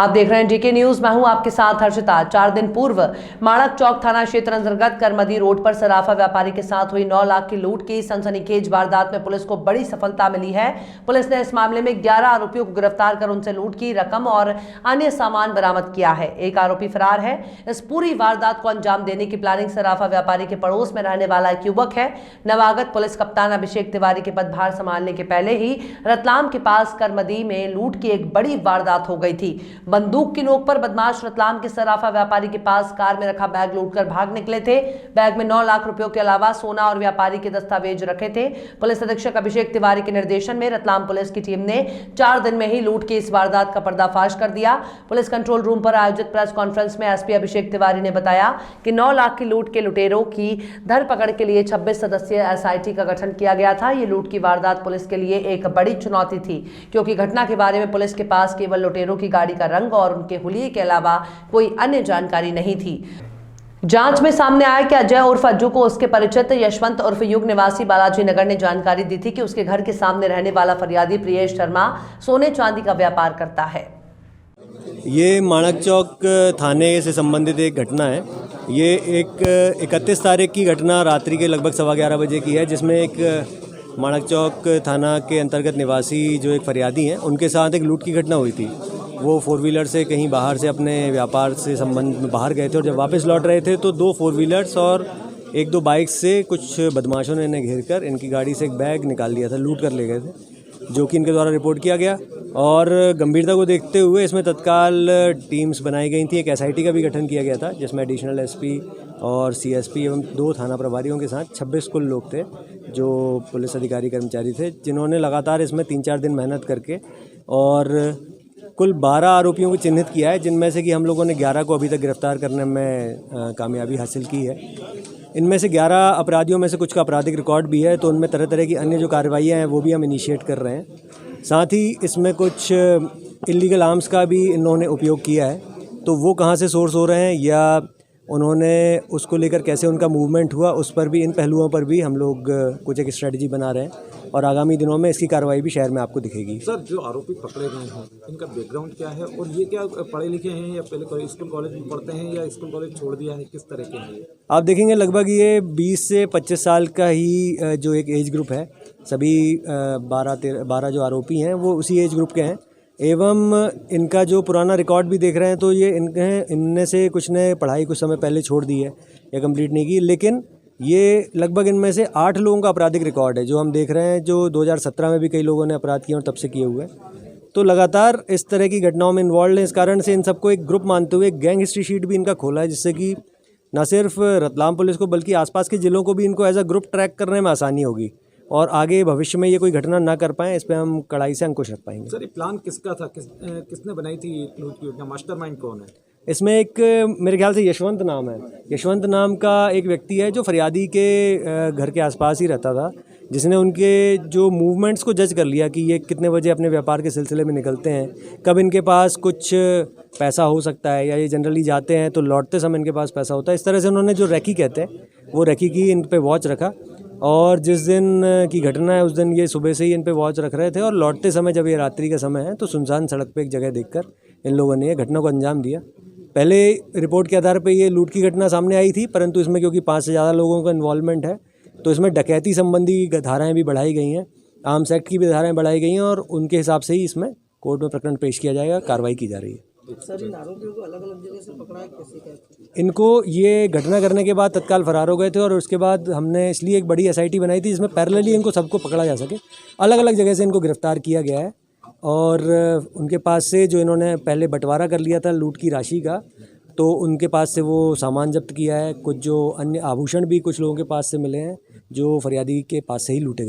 आप देख रहे हैं डीके न्यूज। मैं हूं आपके साथ हर्षिता। 4 दिन पूर्व माणक चौक थाना क्षेत्र अंतर्गत करमदी रोड पर सराफा व्यापारी के साथ हुई 9 लाख की लूट की सनसनीखेज वारदात में पुलिस को बड़ी सफलता मिली है। पुलिस ने इस मामले में 11 आरोपियों को गिरफ्तार कर उनसे लूट की रकम और अन्य सामान बरामद किया है। एक आरोपी फरार है। इस पूरी वारदात को अंजाम देने की प्लानिंग सराफा व्यापारी के पड़ोस में रहने वाला एक युवक है। नवागत पुलिस कप्तान अभिषेक तिवारी के पदभार संभालने के पहले ही रतलाम के पास करमदी में लूट की एक बड़ी वारदात हो गई थी। बंदूक की नोक पर बदमाश रतलाम के सराफा व्यापारी के पास कार में रखा बैग लूटकर भाग निकले थे। बैग में 9 लाख रुपयों के अलावा सोना और व्यापारी के दस्तावेज रखे थे। पुलिस अधीक्षक अभिषेक तिवारी के निर्देशन में रतलाम पुलिस की टीम ने 4 दिन में ही लूट की इस वारदात का पर्दाफाश कर दिया। पुलिस कंट्रोल रूम पर आयोजित प्रेस कॉन्फ्रेंस में एसपी अभिषेक तिवारी ने बताया कि 9 लाख की लूट के लुटेरों की धरपकड़ के लिए 26 सदस्यीय एसआईटी का गठन किया गया था। ये लूट की वारदात पुलिस के लिए एक बड़ी चुनौती थी, क्योंकि घटना के बारे में पुलिस के पास केवल लुटेरों की गाड़ी का रंग और उनके हुलिये के अलावा कोई अन्य जानकारी नहीं थी। जांच में सामने आया कि अजय उर्फ अज्जू को उसके परिचित यशवंत उर्फ युग निवासी बालाजी नगर ने जानकारी दी थी कि उसके घर के सामने रहने वाला फरियादी प्रियेश शर्मा सोने चांदी का व्यापार करता है। ये माणक चौक थाने से संबंधित एक घटना है। ये एक 31 तारीख की घटना रात्रि के लगभग 11:15 बजे की है, जिसमें एक माणक चौक थाना के अंतर्गत निवासी जो एक फरियादी हैं, उनके साथ एक लूट की घटना हुई थी। वो 4 व्हीलर से कहीं बाहर से अपने व्यापार से संबंध में बाहर गए थे और जब वापस लौट रहे थे तो 2 4 व्हीलर्स और 1-2 बाइक से कुछ बदमाशों ने इन्हें घेर कर इनकी गाड़ी से एक बैग निकाल लिया था, लूट कर ले गए थे, जो कि इनके द्वारा रिपोर्ट किया गया। और गंभीरता को देखते हुए इसमें तत्काल टीम्स बनाई गई थी। एक एसआईटी का भी गठन किया गया था, जिसमें एडिशनल एसपी और सीएसपी एवं 2 थाना प्रभारियों के साथ 26 कुल लोग थे, जो पुलिस अधिकारी कर्मचारी थे, जिन्होंने लगातार इसमें 3-4 दिन मेहनत करके और कुल 12 आरोपियों को चिन्हित किया है, जिनमें से कि हम लोगों ने 11 को अभी तक गिरफ्तार करने में कामयाबी हासिल की है। इनमें से 11 अपराधियों में से कुछ का आपराधिक रिकॉर्ड भी है, तो उनमें तरह तरह की अन्य जो कार्रवाइयाँ हैं वो भी हम इनिशिएट कर रहे हैं। साथ ही इसमें कुछ इलीगल आर्म्स का भी इन्होंने उपयोग किया है, तो वो कहाँ से सोर्स हो रहे हैं या उन्होंने उसको लेकर कैसे उनका मूवमेंट हुआ, उस पर भी, इन पहलुओं पर भी हम लोग कुछ एक स्ट्रेटजी बना रहे हैं और आगामी दिनों में इसकी कार्रवाई भी शहर में आपको दिखेगी। सर, जो आरोपी पकड़े गए हैं इनका बैकग्राउंड क्या है और ये क्या पढ़े लिखे हैं या पहले स्कूल कॉलेज में पढ़ते हैं या स्कूल कॉलेज छोड़ दिया है, किस तरह के हैं? आप देखेंगे लगभग ये 20 से 25 साल का ही जो एक एज ग्रुप है। सभी 12 जो आरोपी हैं वो उसी एज ग्रुप के हैं। एवं इनका जो पुराना रिकॉर्ड भी देख रहे हैं तो ये इनमें से कुछ ने पढ़ाई कुछ समय पहले छोड़ दी है या कंप्लीट नहीं की, लेकिन ये लगभग इनमें से 8 लोगों का आपराधिक रिकॉर्ड है जो हम देख रहे हैं, जो 2017 में भी कई लोगों ने अपराध किए और तब से किए हुए हैं। तो लगातार इस तरह की घटनाओं में इन्वॉल्व हैं। इस कारण से इन सबको एक ग्रुप मानते हुए गैंग हिस्ट्री शीट भी इनका खोला है, जिससे कि न सिर्फ रतलाम पुलिस को बल्कि आसपास के ज़िलों को भी इनको एज अ ग्रुप ट्रैक करने में आसानी होगी और आगे भविष्य में ये कोई घटना ना कर पाएँ, इस पर हम कड़ाई से अंकुश रख पाएंगे। सर, ये प्लान किसका था? किसने बनाई थी लूट की घटना? मास्टरमाइंड कौन है इसमें? एक मेरे ख्याल से यशवंत नाम है। यशवंत नाम का एक व्यक्ति है जो फरियादी के घर के आसपास ही रहता था, जिसने उनके जो मूवमेंट्स को जज कर लिया कि ये कितने बजे अपने व्यापार के सिलसिले में निकलते हैं, कब इनके पास कुछ पैसा हो सकता है, या ये जनरली जाते हैं तो लौटते समय इनके पास पैसा होता है। इस तरह से उन्होंने जो रैकी कहते हैं वो रैकी की इन पे वॉच रखा और जिस दिन की घटना है उस दिन ये सुबह से ही इन पे वॉच रख रहे थे और लौटते समय, जब ये रात्रि का समय है, तो सुनसान सड़क पे एक जगह देखकर इन लोगों ने ये घटना को अंजाम दिया। पहले रिपोर्ट के आधार पे ये लूट की घटना सामने आई थी, परंतु इसमें क्योंकि 5 से ज़्यादा लोगों का इन्वॉल्वमेंट है तो इसमें डकैती संबंधी धाराएँ भी बढ़ाई गई हैं, आर्म्स एक्ट की भी धाराएँ बढ़ाई गई हैं और उनके हिसाब से ही इसमें कोर्ट में प्रकरण पेश किया जाएगा, कार्रवाई की जा रही है। सर, इन आरोपियों को अलग-अलग जगह से पकड़ा है, कैसे? इनको ये घटना करने के बाद तत्काल फरार हो गए थे और उसके बाद हमने इसलिए एक बड़ी एसआईटी बनाई थी जिसमें पैरेलली इनको सबको पकड़ा जा सके। अलग अलग जगह से इनको गिरफ्तार किया गया है और उनके पास से जो इन्होंने पहले बंटवारा कर लिया था लूट की राशि का, तो उनके पास से वो सामान जब्त किया है। कुछ जो अन्य आभूषण भी कुछ लोगों के पास से मिले हैं जो फरियादी के पास से ही लूटे गए।